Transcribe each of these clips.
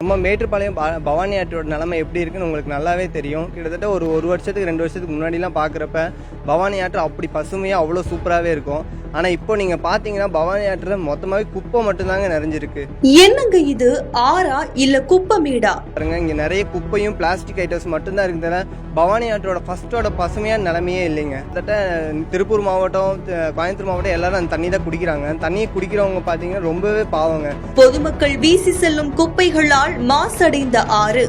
நம்ம மேட்டுப்பாளையம் பவானி ஆற்றோட நிலைமை எப்படி இருக்குன்னு உங்களுக்கு நல்லாவே தெரியும். கிட்டத்தட்ட ஒரு 1 வருஷத்துக்கு 2 வருஷத்துக்கு முன்னாடிலாம் பார்க்குறப்ப பவானி ஆற்று அப்படி பசுமையாக அவ்வளோ சூப்பராகவே இருக்கும். ஆனால் இப்போ நீங்கள் பார்த்தீங்கன்னா பவானி ஆற்றுல மொத்தமாகவே குப்பை மட்டும்தாங்க நிறைஞ்சிருக்கு. என்னங்க இது ஆறா இல்ல குப்பை மீடா? பாருங்க, இங்கே நிறைய குப்பையும் பிளாஸ்டிக் ஐட்டம்ஸ் மட்டும்தான் இருக்குதுல. பவானி ஆற்றோட ஃபர்ஸ்டோட பசுமையான நிலைமையே இல்லைங்க. கிட்டத்தட்ட திருப்பூர் மாவட்டம், கோயம்புத்தூர் மாவட்டம் எல்லாரும் அந்த தண்ணி தான் குடிக்கிறாங்க. தண்ணியை குடிக்கிறவங்க பார்த்தீங்கன்னா ரொம்பவே பாவங்க. பொதுமக்கள் வீசி செல்லும் குப்பைகளால் மாசடைந்த ஆறு.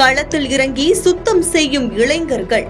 களத்தில் இறங்கி சுத்தம் செய்யும் இளைஞர்கள்.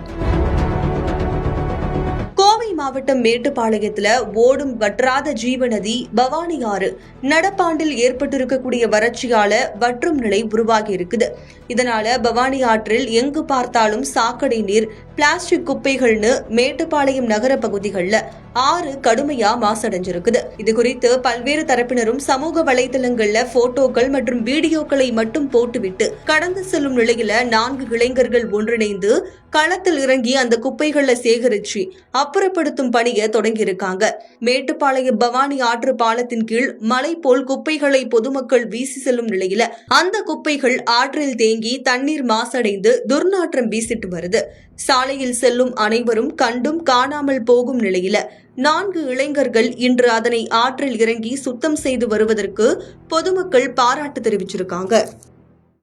கோவை மாவட்டம் மேட்டுப்பாளையத்துல ஓடும் வற்றாத ஜீவநதி பவானி ஆறு நடப்பாண்டில் ஏற்பட்டிருக்கக்கூடிய வறட்சியால வற்றும் நிலை உருவாகி இருக்குது. இதனால பவானி ஆற்றில் எங்கு பார்த்தாலும் சாக்கடை நீர், பிளாஸ்டிக் குப்பைகள்னு மேட்டுப்பாளையம் நகர பகுதிகளில் ஆறு கடுமையா மாசடைஞ்சிருக்குது. இது குறித்து பல்வேறு தரப்பினரும் சமூக வலைதளங்கள்ல போட்டோக்கள் மற்றும் வீடியோக்களை மட்டும் போட்டுவிட்டு கடந்து செல்லும் நிலையில 4 இளைஞர்கள் ஒன்றிணைந்து களத்தில் இறங்கி அந்த குப்பைகளை சேகரிச்சு அப்புறப்படுத்தும் பணியை தொடங்கி இருக்காங்க. மேட்டுப்பாளையம் பவானி ஆற்று பாலத்தின் கீழ் மலை போல் குப்பைகளை பொதுமக்கள் வீசி செல்லும் நிலையில அந்த குப்பைகள் ஆற்றில் தேங்கி தண்ணீர் மாசடைந்து துர்நாற்றம் வீசிட்டு வருது. சாலையில் செல்லும் அனைவரும் கண்டும் காணாமல் போகும் நிலையில 4 இளைஞர்கள் இன்று அதனை ஆற்றில் இறங்கி சுத்தம் செய்து வருவதற்கு பொதுமக்கள் பாராட்டு தெரிவிச்சிருக்காங்க.